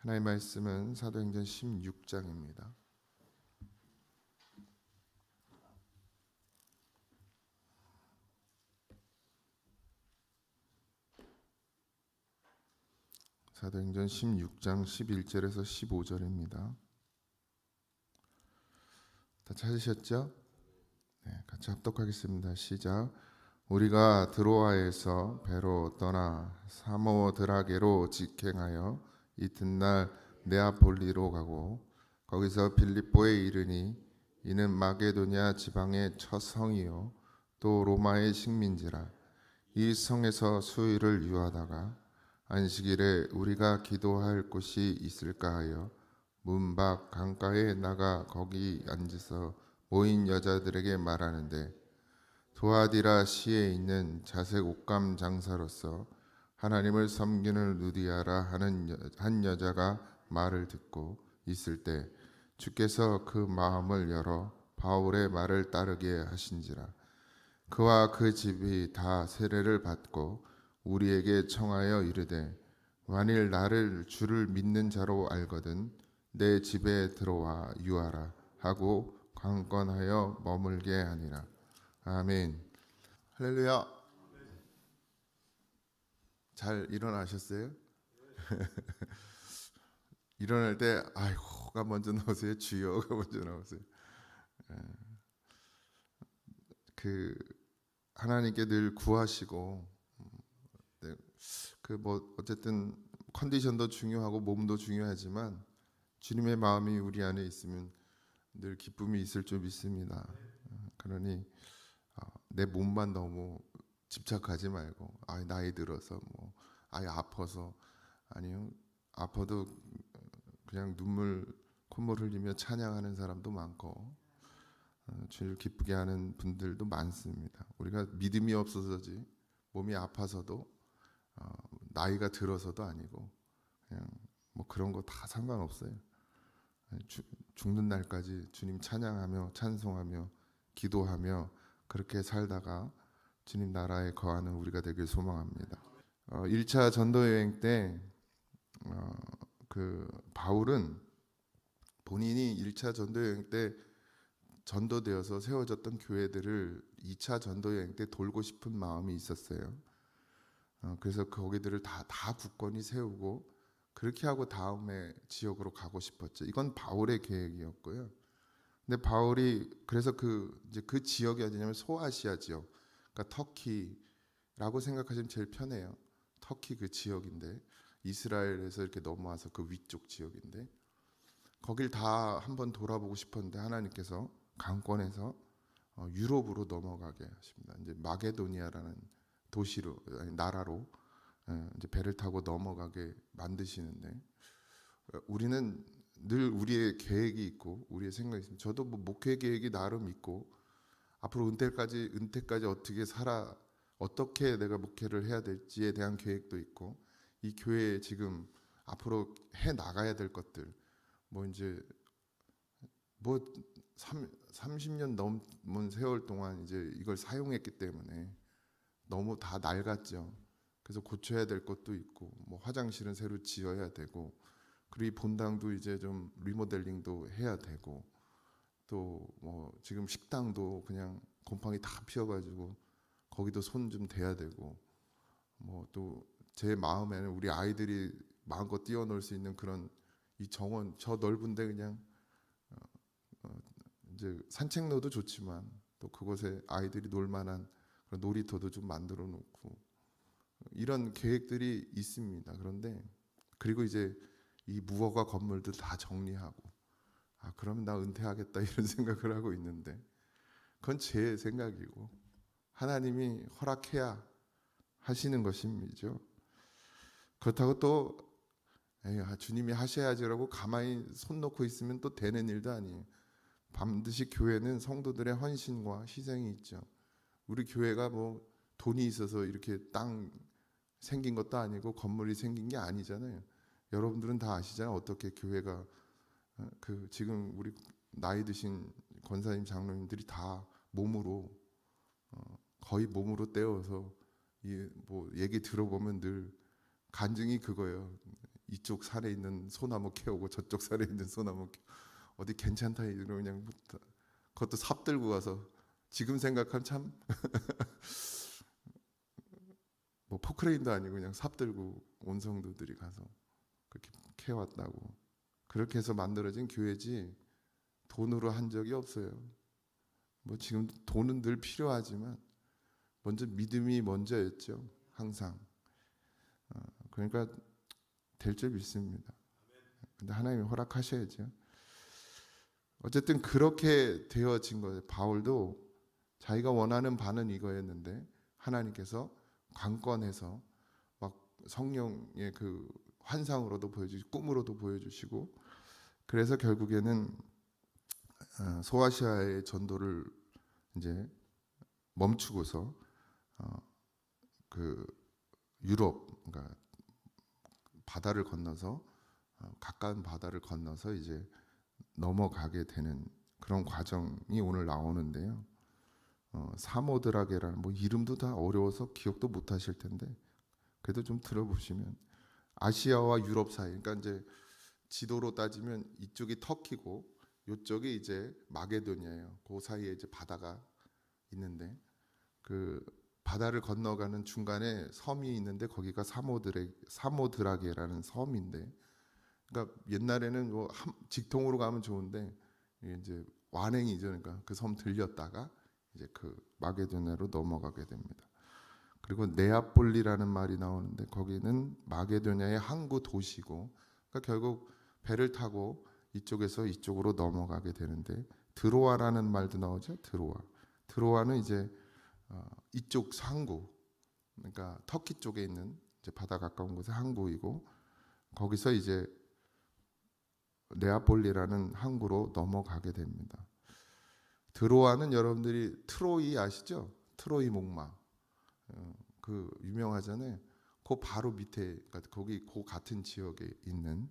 하나님의 말씀은 사도행전 16장입니다. 사도행전 16장 11절에서 15절입니다. 다 찾으셨죠? 네, 같이 합독하겠습니다. 시작. 우리가 드로아에서 배로 떠나 사모드라게로 직행하여 이튿날 네아폴리로 가고 거기서 빌립보에 이르니 이는 마게도냐 지방의 첫 성이요 또 로마의 식민지라. 이 성에서 수일을 유하다가 안식일에 우리가 기도할 곳이 있을까 하여 문 밖 강가에 나가 거기 앉아서 모인 여자들에게 말하는데, 도아디라 시에 있는 자색 옷감 장사로서 하나님을 섬기는 루디아라 하는 한 여자가 말을 듣고 있을 때 주께서 그 마음을 열어 바울의 말을 따르게 하신지라. 그와 그 집이 다 세례를 받고 우리에게 청하여 이르되, 만일 나를 주를 믿는 자로 알거든 내 집에 들어와 유하라 하고 강권하여 머물게 하니라. 아멘. 할렐루야. 잘 일어나셨어요? 일어날 때 아이고가 먼저 나오세요? 주여가 먼저 나오세요? 그 하나님께 늘 구하시고, 네, 그 뭐 어쨌든 컨디션도 중요하고 몸도 중요하지만 주님의 마음이 우리 안에 있으면 늘 기쁨이 있을 줄 믿습니다. 그러니 내 몸만 너무 집착하지 말고, 나이 들어서 뭐 아파서, 아니요, 아파도 그냥 눈물 콧물 흘리며 찬양하는 사람도 많고 주를 기쁘게 하는 분들도 많습니다. 우리가 믿음이 없어서지 몸이 아파서도 나이가 들어서도 아니고 그냥 뭐 그런 거 다 상관없어요. 죽는 날까지 주님 찬양하며 찬송하며 기도하며 그렇게 살다가 주님 나라에 거하는 우리가 되길 소망합니다. 1차 전도 여행 때 바울은 본인이 1차 전도 여행 때 전도되어서 세워졌던 교회들을 2차 전도 여행 때 돌고 싶은 마음이 있었어요. 그래서 거기들을 다 굳건히 세우고 그렇게 하고 다음에 지역으로 가고 싶었죠. 이건 바울의 계획이었고요. 근데 바울이 그래서 이제 그 지역이 어디냐면 소아시아 지역, 그러니까 터키라고 생각하시면 제일 편해요. 터키 그 지역인데 이스라엘에서 이렇게 넘어와서 그 위쪽 지역인데 거길 다 한번 돌아보고 싶었는데 하나님께서 강권해서 유럽으로 넘어가게 하십니다. 이제 마게도니아라는 도시로, 아니, 나라로 이제 배를 타고 넘어가게 만드시는데, 우리는 늘 우리의 계획이 있고 우리의 생각이 있습니다. 저도 뭐 목회 계획이 나름 있고 앞으로 은퇴까지 어떻게 내가 목회를 해야 될지에 대한 계획도 있고, 이 교회에 지금 앞으로 해 나가야 될 것들, 뭐 이제 뭐 30년 넘은 세월 동안 이제 이걸 사용했기 때문에 너무 다 낡았죠. 그래서 고쳐야 될 것도 있고, 뭐 화장실은 새로 지어야 되고, 그리고 이 본당도 이제 좀 리모델링도 해야 되고, 또 뭐 지금 식당도 그냥 곰팡이 다 피어가지고 거기도 손 좀 대야 되고, 뭐 또 제 마음에는 우리 아이들이 마음껏 뛰어놀 수 있는 그런 이 정원, 저 넓은데 그냥 이제 산책로도 좋지만 또 그곳에 아이들이 놀 만한 그런 놀이터도 좀 만들어 놓고 이런 계획들이 있습니다. 그런데 그리고 이제 이 무허가 건물들 다 정리하고, 그러면 나 은퇴하겠다 이런 생각을 하고 있는데 그건 제 생각이고 하나님이 허락해야 하시는 것입니다. 그렇다고 또 주님이 하셔야지라고 가만히 손 놓고 있으면 또 되는 일도 아니에요. 반드시 교회는 성도들의 헌신과 희생이 있죠. 우리 교회가 뭐 돈이 있어서 이렇게 땅 생긴 것도 아니고 건물이 생긴 게 아니잖아요. 여러분들은 다 아시잖아요. 어떻게 교회가 지금 우리 나이 드신 권사님 장로님들이 다 몸으로 거의 몸으로 떼어서 뭐 얘기 들어보면 늘 간증이 그거예요. 이쪽 산에 있는 소나무 캐오고 저쪽 산에 있는 소나무 어디 괜찮다 이러면 그냥 그것도 삽 들고 가서 지금 생각하면 참 뭐 포크레인도 아니고 그냥 삽 들고 온 성도들이 가서 그렇게 캐왔다고. 그렇게 해서 만들어진 교회지 돈으로 한 적이 없어요. 뭐 지금 돈은 늘 필요하지만 먼저 믿음이 먼저였죠. 항상. 그러니까 될 줄 믿습니다. 근데 하나님이 허락하셔야죠. 어쨌든 그렇게 되어진 거예요. 바울도 자기가 원하는 바는 이거였는데 하나님께서 강권해서 막 성령의 그 환상으로도 보여주시고 꿈으로도 보여주시고 그래서 결국에는 소아시아의 전도를 이제 멈추고서 그 유럽, 그러니까 바다를 건너서 가까운 바다를 건너서 이제 넘어가게 되는 그런 과정이 오늘 나오는데요. 사모드라게라는 뭐 이름도 다 어려워서 기억도 못 하실 텐데 그래도 좀 들어보시면 아시아와 유럽 사이, 그러니까 이제 지도로 따지면 이쪽이 터키고 이쪽이 이제 마게도니아예요. 그 사이에 이제 바다가 있는데 그 바다를 건너가는 중간에 섬이 있는데 거기가 사모드라게라는 섬인데, 그러니까 옛날에는 뭐 직통으로 가면 좋은데 이제 완행이죠. 그러니까 그 섬 들렸다가 이제 그 마게도냐로 넘어가게 됩니다. 그리고 네아폴리라는 말이 나오는데 거기는 마게도냐의 항구 도시고, 그러니까 결국 배를 타고 이쪽에서 이쪽으로 넘어가게 되는데 드로아라는 말도 나오죠. 드로아는 이제 이쪽 항구, 그러니까 터키 쪽에 있는 이제 바다 가까운 곳의 항구이고 거기서 이제 네아폴리라는 항구로 넘어가게 됩니다. 드로아는 여러분들이 트로이 아시죠? 트로이 목마 그 유명하잖아요. 그 바로 밑에, 그러니까 거기 그 같은 지역에 있는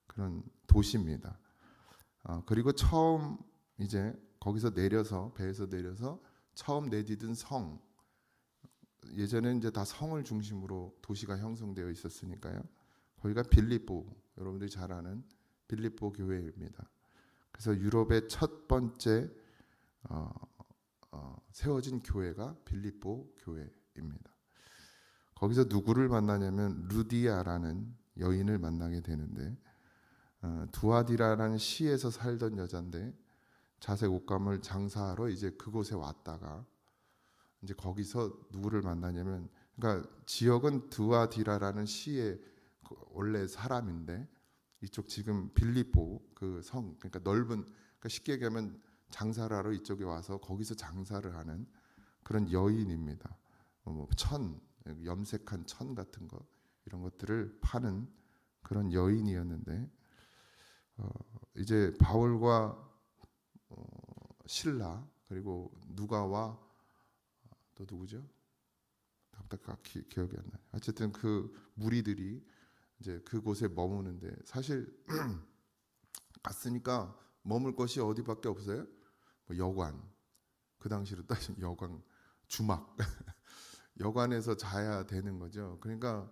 그런 도시입니다. 그리고 처음 이제 거기서 내려서 배에서 내려서 처음 내디딘 성, 예전에는 이제 다 성을 중심으로 도시가 형성되어 있었으니까요. 거기가 빌립보, 여러분들이 잘 아는 빌립보 교회입니다. 그래서 유럽의 첫 번째 세워진 교회가 빌립보 교회입니다. 거기서 누구를 만나냐면 루디아라는 여인을 만나게 되는데 두아디라라는 시에서 살던 여자인데 자색 옷감을 장사하러 이제 그곳에 왔다가 이제 거기서 누구를 만나냐면, 그러니까 지역은 두아디라라는 시의 원래 사람인데 이쪽 지금 빌립보 그 성, 그러니까 넓은, 그러니까 쉽게 얘기하면 장사를 하러 이쪽에 와서 거기서 장사를 하는 그런 여인입니다. 뭐 염색한 천 같은 거 이런 것들을 파는 그런 여인이었는데 이제 바울과 실라 그리고 누가와 또 누구죠? 딱히 기억이 안 나요. 어쨌든 그 무리들이 이제 그곳에 머무는데 사실 갔으니까 머물 것이 어디밖에 없어요? 뭐 여관, 그 당시로 따지면 여관, 주막 여관에서 자야 되는 거죠. 그러니까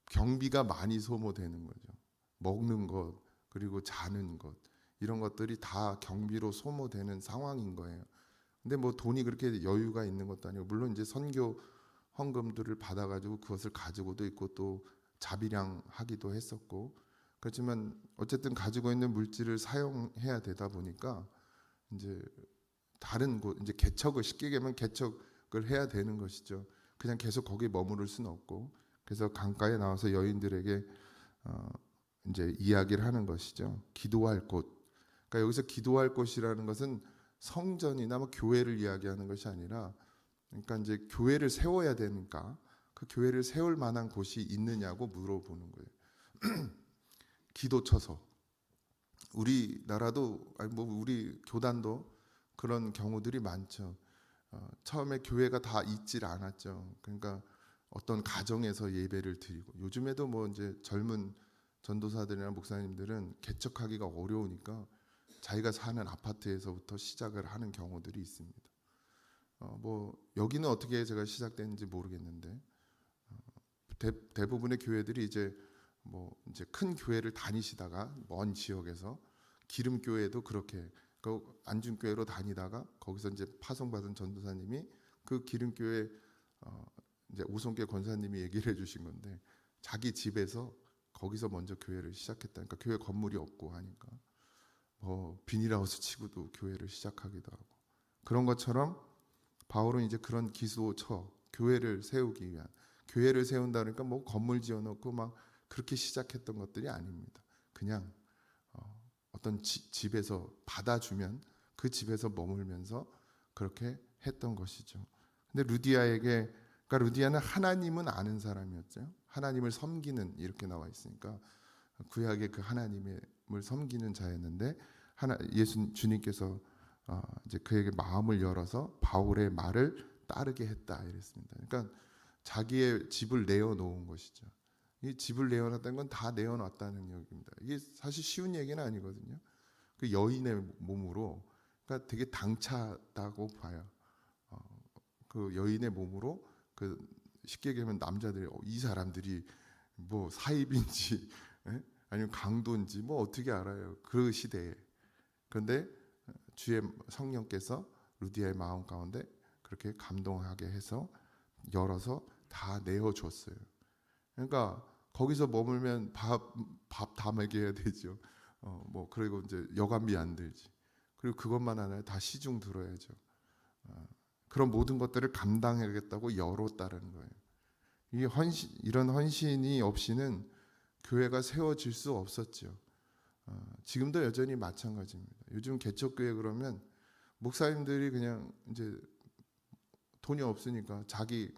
경비가 많이 소모되는 거죠. 먹는 것 그리고 자는 것 이런 것들이 다 경비로 소모되는 상황인 거예요. 근데 뭐 돈이 그렇게 여유가 있는 것도 아니고, 물론 이제 선교 헌금들을 받아가지고 그것을 가지고도 있고 또 자비량하기도 했었고, 그렇지만 어쨌든 가지고 있는 물질을 사용해야 되다 보니까 이제 다른 곳, 이제 개척을 쉽게 얘기하면 개척을 해야 되는 것이죠. 그냥 계속 거기에 머무를 수는 없고, 그래서 강가에 나와서 여인들에게 이제 이야기를 하는 것이죠. 기도할 곳. 그러니까 여기서 기도할 곳이라는 것은 성전이나 뭐 교회를 이야기하는 것이 아니라, 그러니까 이제 교회를 세워야 되니까 그 교회를 세울 만한 곳이 있느냐고 물어보는 거예요. 기도처소. 우리나라도 아니 뭐 우리 교단도 그런 경우들이 많죠. 처음에 교회가 다 있질 않았죠. 그러니까 어떤 가정에서 예배를 드리고, 요즘에도 뭐 이제 젊은 전도사들이나 목사님들은 개척하기가 어려우니까 자기가 사는 아파트에서부터 시작을 하는 경우들이 있습니다. 뭐 여기는 어떻게 제가 시작됐는지 모르겠는데 대부분의 교회들이 이제 뭐 이제 큰 교회를 다니시다가 먼 지역에서 기름교회도 그렇게 그 안중교회로 다니다가 거기서 이제 파송받은 전도사님이 그 기름교회 이제 오송계 권사님이 얘기를 해주신 건데 자기 집에서 거기서 먼저 교회를 시작했다니까. 교회 건물이 없고 하니까 뭐 비닐하우스 치고도 교회를 시작하기도 하고 그런 것처럼 바울은 이제 그런 기초처 교회를 세우기 위한 교회를 세운다 그러니까 뭐 건물 지어놓고 막 그렇게 시작했던 것들이 아닙니다. 그냥 어떤 집에서 받아주면 그 집에서 머물면서 그렇게 했던 것이죠. 근데 루디아에게 그러니까 루디아는 하나님은 아는 사람이었죠. 하나님을 섬기는 이렇게 나와 있으니까 구약의 그 하나님을 섬기는 자였는데 예수 주님께서 이제 그에게 마음을 열어서 바울의 말을 따르게 했다 이랬습니다. 그러니까 자기의 집을 내어놓은 것이죠. 이 집을 내어놨다는 건 다 내어놨다는 얘기입니다. 이게 사실 쉬운 얘기는 아니거든요. 그 여인의 몸으로 그러니까 되게 당차다고 봐요. 그 여인의 몸으로 그 쉽게 얘기하면 남자들이 이 사람들이 뭐 사입인지 아니면 강도인지 뭐 어떻게 알아요? 그 시대에. 그런데 주의 성령께서 루디아의 마음 가운데 그렇게 감동하게 해서 열어서 다 내어줬어요. 그러니까 거기서 머물면 밥 다 먹여야 되죠. 뭐 그리고 이제 여관비 안 들지. 그리고 그것만 아니라 다 시중 들어야죠. 그런 모든 것들을 감당하겠다고 열었다는 거예요. 이게 이런 헌신이 없이는 교회가 세워질 수 없었죠. 지금도 여전히 마찬가지입니다. 요즘 개척교회 그러면 목사님들이 그냥 이제 돈이 없으니까 자기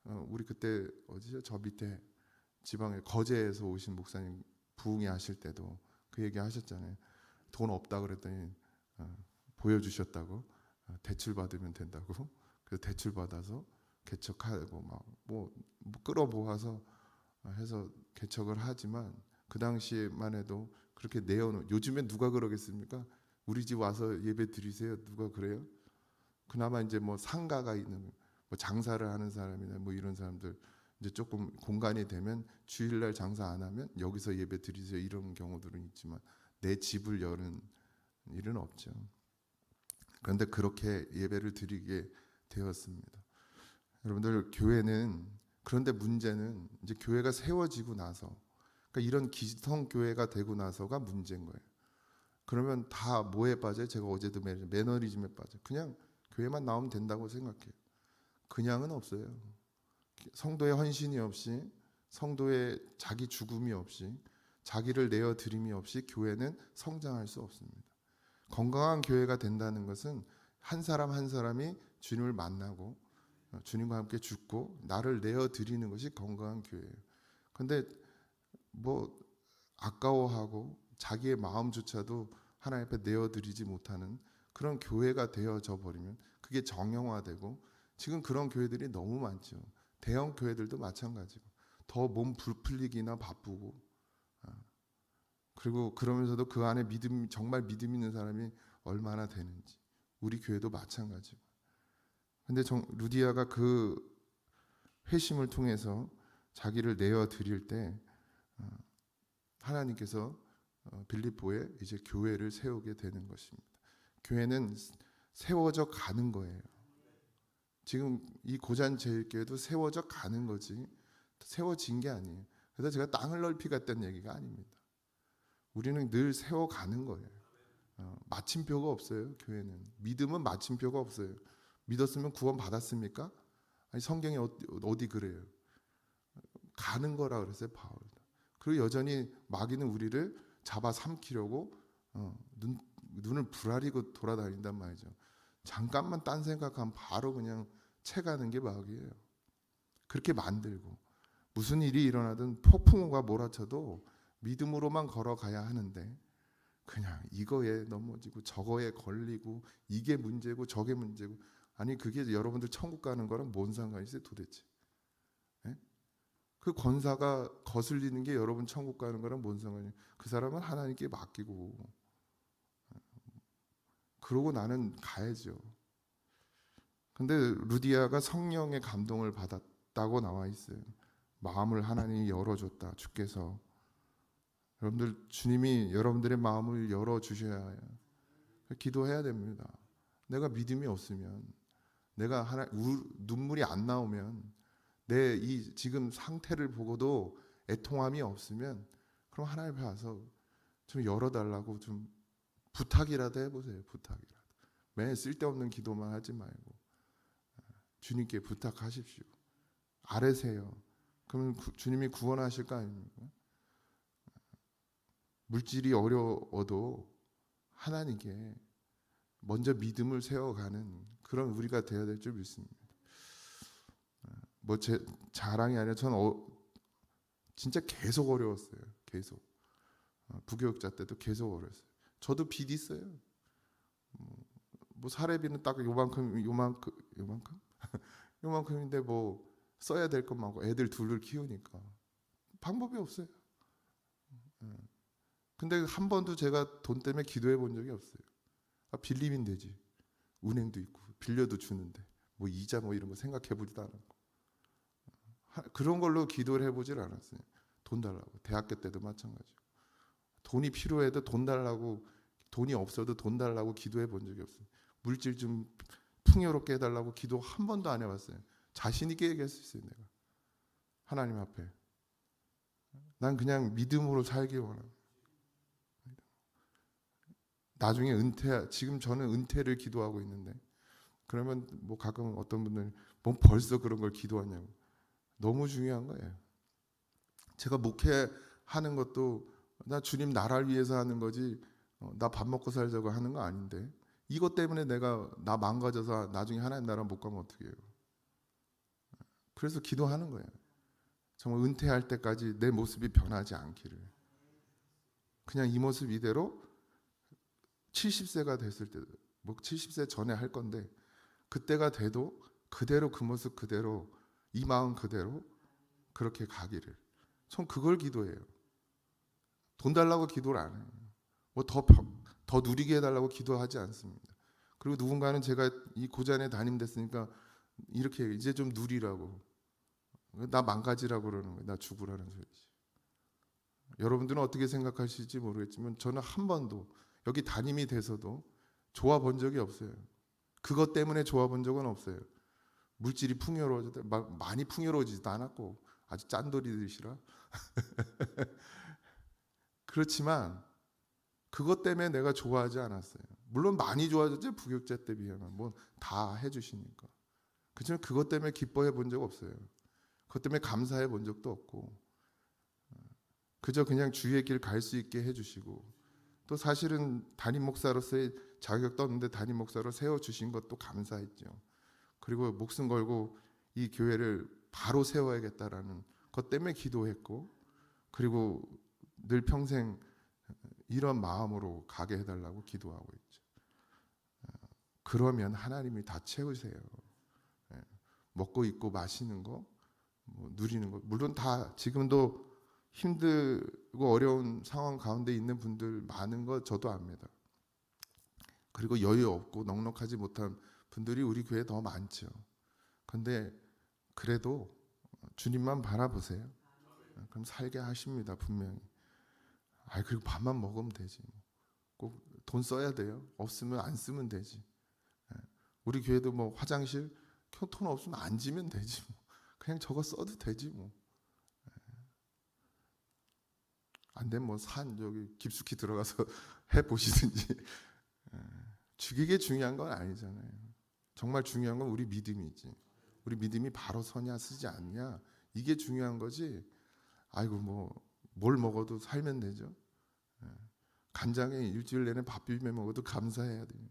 우리 그때 어디죠? 저 밑에 지방에 거제에서 오신 목사님 부흥회 하실 때도 그 얘기 하셨잖아요. 돈 없다 그랬더니 보여주셨다고 대출 받으면 된다고. 그래서 대출 받아서 개척하고 뭐 끌어모아서 해서 개척을 하지만 그 당시에만 해도 그렇게 내어놓은 요즘엔 누가 그러겠습니까? 우리 집 와서 예배 드리세요. 누가 그래요? 그나마 이제 뭐 상가가 있는 뭐 장사를 하는 사람이나 뭐 이런 사람들 이제 조금 공간이 되면 주일날 장사 안 하면 여기서 예배 드리세요 이런 경우들은 있지만 내 집을 여는 일은 없죠. 그런데 그렇게 예배를 드리게 되었습니다. 여러분들 교회는 그런데 문제는 이제 교회가 세워지고 나서 그러니까 이런 기성 교회가 되고 나서가 문제인 거예요. 그러면 다 뭐에 빠져요? 제가 어제도 매너리즘에 빠져. 그냥 교회만 나오면 된다고 생각해요. 그냥은 없어요. 성도의 헌신이 없이 성도의 자기 죽음이 없이 자기를 내어드림이 없이 교회는 성장할 수 없습니다. 건강한 교회가 된다는 것은 한 사람 한 사람이 주님을 만나고 주님과 함께 죽고 나를 내어드리는 것이 건강한 교회예요. 그런데 뭐 아까워하고 자기의 마음조차도 하나님 앞에 내어드리지 못하는 그런 교회가 되어져 버리면 그게 정형화되고 지금 그런 교회들이 너무 많죠. 대형 교회들도 마찬가지고 더 몸 부풀리기나 바쁘고 그리고 그러면서도 그 안에 정말 믿음 있는 사람이 얼마나 되는지 우리 교회도 마찬가지고 근데 루디아가 그 회심을 통해서 자기를 내어 드릴 때 하나님께서 빌립보에 이제 교회를 세우게 되는 것입니다. 교회는 세워져 가는 거예요. 지금 이 고잔제일교회도 세워져 가는 거지 세워진 게 아니에요. 그래서 제가 땅을 넓히 갔다는 얘기가 아닙니다. 우리는 늘 세워가는 거예요. 마침표가 없어요. 교회는 믿음은 마침표가 없어요. 믿었으면 구원 받았습니까? 아니 성경에 어디 그래요? 가는 거라 그랬어요 바울. 그리고 여전히 마귀는 우리를 잡아 삼키려고 눈을 부라리고 돌아다닌단 말이죠. 잠깐만 딴 생각하면 바로 그냥 채가는 게 마귀예요. 그렇게 만들고 무슨 일이 일어나든 폭풍우가 몰아쳐도 믿음으로만 걸어가야 하는데 그냥 이거에 넘어지고 저거에 걸리고 이게 문제고 저게 문제고 아니 그게 여러분들 천국 가는 거랑 뭔 상관이 있어요 도대체? 예? 그 권사가 거슬리는 게 여러분 천국 가는 거랑 뭔 상관이에요? 그 사람은 하나님께 맡기고 그러고 나는 가야죠. 근데 루디아가 성령의 감동을 받았다고 나와 있어요. 마음을 하나님이 열어줬다 주께서 여러분들 주님이 여러분들의 마음을 열어 주셔야 해요. 기도해야 됩니다. 내가 믿음이 없으면, 내가 눈물이 안 나오면, 내 이 지금 상태를 보고도 애통함이 없으면, 그럼 하나님 앞에 와서 좀 열어달라고 좀 부탁이라도 해보세요. 부탁이라도. 매일 쓸데없는 기도만 하지 말고 주님께 부탁하십시오. 아뢰세요. 그러면 주님이 구원하실 거 아닙니까? 물질이 어려워도 하나님께 먼저 믿음을 세워가는 그런 우리가 되어야 될 줄 믿습니다. 뭐 제 자랑이 아니라 저는 진짜 계속 어려웠어요. 계속 부교육자 때도 계속 어려웠어요. 저도 빚 있어요. 뭐 사례비는 딱 요만큼인데 뭐 써야 될 것 많고 애들 둘을 키우니까 방법이 없어요. 근데 한 번도 제가 돈 때문에 기도해 본 적이 없어요. 빌리면 되지. 은행도 있고 빌려도 주는데 뭐 이자 뭐 이런 거 생각해 보지도 않았고 그런 걸로 기도를 해보질 않았어요. 돈 달라고. 대학교 때도 마찬가지고 돈이 필요해도 돈 달라고, 돈이 없어도 돈 달라고 기도해 본 적이 없어요. 물질 좀 풍요롭게 해달라고 기도 한 번도 안 해봤어요. 자신 있게 얘기할 수 있어요. 내가 하나님 앞에 난 그냥 믿음으로 살기 원합니다. 나중에 지금 저는 은퇴를 기도하고 있는데, 그러면 뭐 가끔 어떤 분들은 뭐 벌써 그런 걸 기도하냐고. 너무 중요한 거예요. 제가 목회하는 것도 나 주님 나라를 위해서 하는 거지, 나 밥 먹고 살자고 하는 거 아닌데, 이것 때문에 내가 나 망가져서 나중에 하나님 나라 못 가면 어떻게 해요? 그래서 기도하는 거예요. 정말 은퇴할 때까지 내 모습이 변하지 않기를. 그냥 이 모습 이대로 70세가 됐을 때, 뭐 70세 전에 할 건데, 그때가 돼도 그대로 그 모습 그대로, 이 마음 그대로 그렇게 가기를. 전 그걸 기도해요. 돈 달라고 기도를 안 해요. 뭐 더 누리게 해달라고 기도하지 않습니다. 그리고 누군가는 제가 이 고잔에 담임 됐으니까 이렇게 이제 좀 누리라고, 나 망가지라고 그러는 거예요. 나 죽으라는 소리지. 여러분들은 어떻게 생각하실지 모르겠지만 저는 한 번도 여기 담임이 돼서도 좋아 본 적이 없어요. 그것 때문에 좋아 본 적은 없어요. 물질이 풍요로워지다, 많이 풍요로워지지도 않았고 아주 짠돌이들이시라. 그렇지만 그것 때문에 내가 좋아하지 않았어요. 물론 많이 좋아졌죠. 부교육자 때 비하면 뭐 다 해주시니까. 그렇지만 그것 때문에 기뻐해 본 적 없어요. 그것 때문에 감사해 본 적도 없고, 그저 그냥 주의 길 갈 수 있게 해주시고, 또 사실은 담임 목사로서의 자격도 없는데 담임 목사로 세워주신 것도 감사했죠. 그리고 목숨 걸고 이 교회를 바로 세워야겠다라는 것 때문에 기도했고, 그리고 늘 평생 이런 마음으로 가게 해달라고 기도하고 있죠. 그러면 하나님이 다 채우세요. 먹고 입고 마시는 거, 뭐 누리는 거, 물론 다 지금도 힘들고 어려운 상황 가운데 있는 분들 많은 거 저도 압니다. 그리고 여유 없고 넉넉하지 못한 분들이 우리 교회에 더 많죠. 그런데 그래도 주님만 바라보세요. 그럼 살게 하십니다. 분명히. 그리고 밥만 먹으면 되지. 꼭 돈 써야 돼요. 없으면 안 쓰면 되지. 우리 교회도 뭐 화장실 돈 없으면 안 지면 되지. 그냥 저거 써도 되지 뭐. 안 되면 뭐 저기 깊숙이 들어가서 해 보시든지. 죽이게 중요한 건 아니잖아요. 정말 중요한 건 우리 믿음이지. 우리 믿음이 바로 서냐 쓰지 않냐, 이게 중요한 거지. 아이고 뭐 뭘 먹어도 살면 되죠. 간장에 일주일 내내 밥 비벼 먹어도 감사해야 돼요.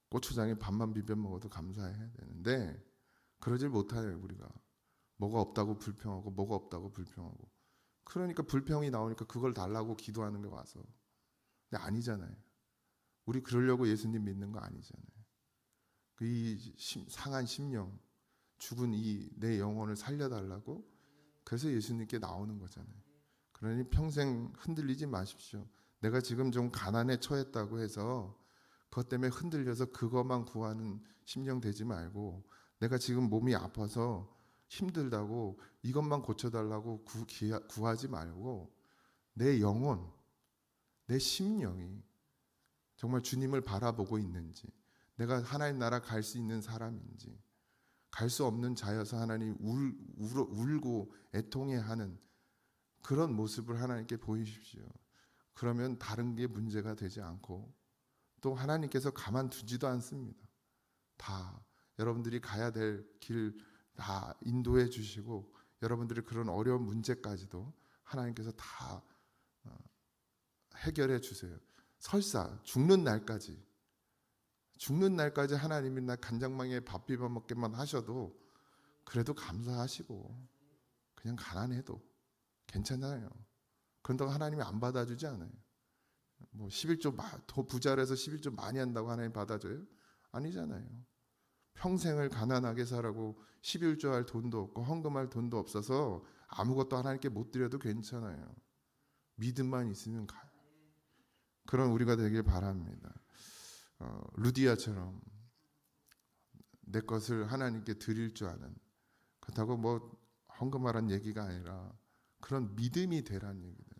고추장에 밥만 비벼 먹어도 감사해야 되는데 그러질 못해요. 우리가 뭐가 없다고 불평하고 뭐가 없다고 불평하고, 그러니까 불평이 나오니까 그걸 달라고 기도하는 게 와서. 근데 아니잖아요. 우리 그러려고 예수님 믿는 거 아니잖아요. 이 상한 심령, 죽은 이 내 영혼을 살려달라고, 그래서 예수님께 나오는 거잖아요. 그러니 평생 흔들리지 마십시오. 내가 지금 좀 가난에 처했다고 해서 그것 때문에 흔들려서 그것만 구하는 심령 되지 말고, 내가 지금 몸이 아파서 힘들다고 이것만 고쳐달라고 구하지 말고 내 영혼, 내 심령이 정말 주님을 바라보고 있는지, 내가 하나님 나라 갈 수 있는 사람인지, 갈 수 없는 자여서 하나님 울고 애통해하는 그런 모습을 하나님께 보이십시오. 그러면 다른 게 문제가 되지 않고 또 하나님께서 가만두지도 않습니다. 다 여러분들이 가야 될 길 다 인도해 주시고 여러분들의 그런 어려운 문제까지도 하나님께서 다 해결해 주세요. 설사 죽는 날까지 하나님이 나 간장망에 밥 비벼 먹게만 하셔도 그래도 감사하시고 그냥 가난해도 괜찮아요. 그런다고 하나님이 안 받아주지 않아요. 뭐 11조 더 부자를 해서 11조 많이 한다고 하나님 받아줘요? 아니잖아요. 평생을 가난하게 살고 11조 할 돈도 없고 헌금할 돈도 없어서 아무것도 하나님께 못 드려도 괜찮아요. 믿음만 있으면 가요. 그런 우리가 되길 바랍니다. 루디아처럼 내 것을 하나님께 드릴 줄 아는, 그렇다고 뭐 헌금하라는 얘기가 아니라 그런 믿음이 되라는 얘기들.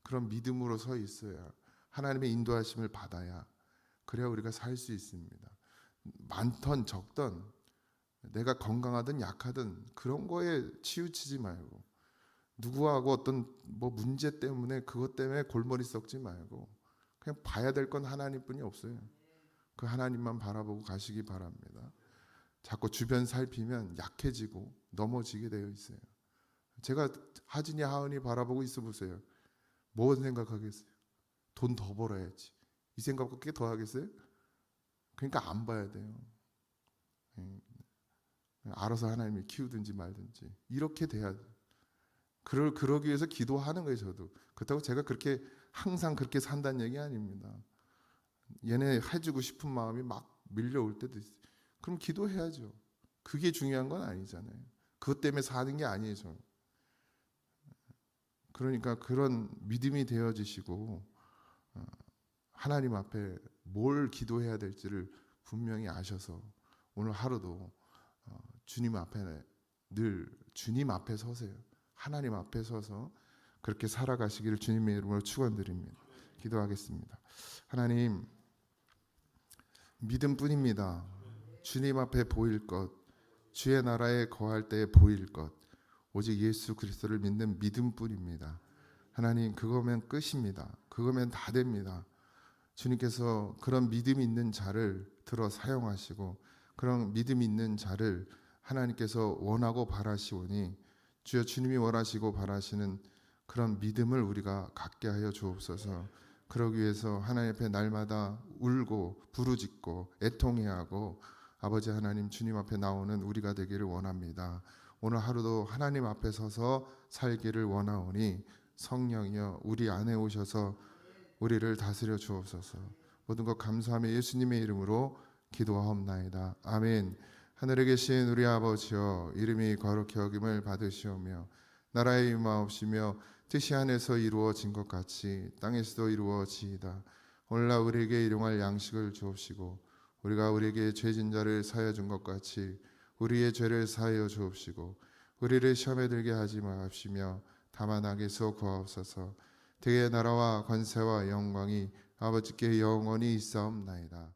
그런 믿음으로 서 있어야 하나님의 인도하심을 받아야 그래야 우리가 살 수 있습니다. 많던 적던 내가 건강하든 약하든 그런 거에 치우치지 말고 누구하고 어떤 뭐 문제 때문에 그것 때문에 골머리 썩지 말고 그냥 봐야 될 건 하나님뿐이 없어요. 그 하나님만 바라보고 가시기 바랍니다. 자꾸 주변 살피면 약해지고 넘어지게 되어 있어요. 제가 하진이 하은이 바라보고 있어 보세요. 뭐 생각하겠어요? 돈 더 벌어야지. 이 생각밖에 더 하겠어요? 그러니까 안 봐야 돼요. 알아서 하나님이 키우든지 말든지 이렇게 돼야 돼요. 그러기 위해서 기도하는 거예요. 저도 그렇다고 제가 그렇게 항상 그렇게 산다는 얘기 아닙니다. 얘네 해주고 싶은 마음이 막 밀려올 때도 있어요. 그럼 기도해야죠. 그게 중요한 건 아니잖아요. 그것 때문에 사는 게 아니에요. 저는. 그러니까 그런 믿음이 되어지시고 하나님 앞에 뭘 기도해야 될지를 분명히 아셔서 오늘 하루도 주님 앞에 늘 주님 앞에 서세요. 하나님 앞에 서서 그렇게 살아가시기를 주님의 이름으로 축원드립니다. 기도하겠습니다. 하나님, 믿음뿐입니다. 주님 앞에 보일 것, 주의 나라에 거할 때에 보일 것, 오직 예수 그리스도를 믿는 믿음뿐입니다. 하나님, 그거면 끝입니다. 그거면 다 됩니다. 주님께서 그런 믿음 있는 자를 들어 사용하시고 그런 믿음 있는 자를 하나님께서 원하고 바라시오니 주여 주님이 원하시고 바라시는 그런 믿음을 우리가 갖게 하여 주옵소서. 그러기 위해서 하나님 앞에 날마다 울고 부르짖고 애통해하고 아버지 하나님 주님 앞에 나오는 우리가 되기를 원합니다. 오늘 하루도 하나님 앞에 서서 살기를 원하오니 성령이여 우리 안에 오셔서 우리를 다스려 주옵소서. 모든 것 감사하며 예수님의 이름으로 기도하옵나이다. 아멘. 하늘에 계신 우리 아버지여 이름이 거룩히 여김을 받으시오며 나라의 임하옵시며 뜻이 하늘에서 이루어진 것 같이 땅에서도 이루어지이다. 오늘날 우리에게 일용할 양식을 주옵시고 우리가 우리에게 죄진 자를 사하여 준 것 같이 우리의 죄를 사하여 주옵시고 우리를 시험에 들게 하지 마옵시며 다만 악에서 구하옵소서. 대의 나라와 권세와 영광이 아버지께 영원히 있사옵나이다.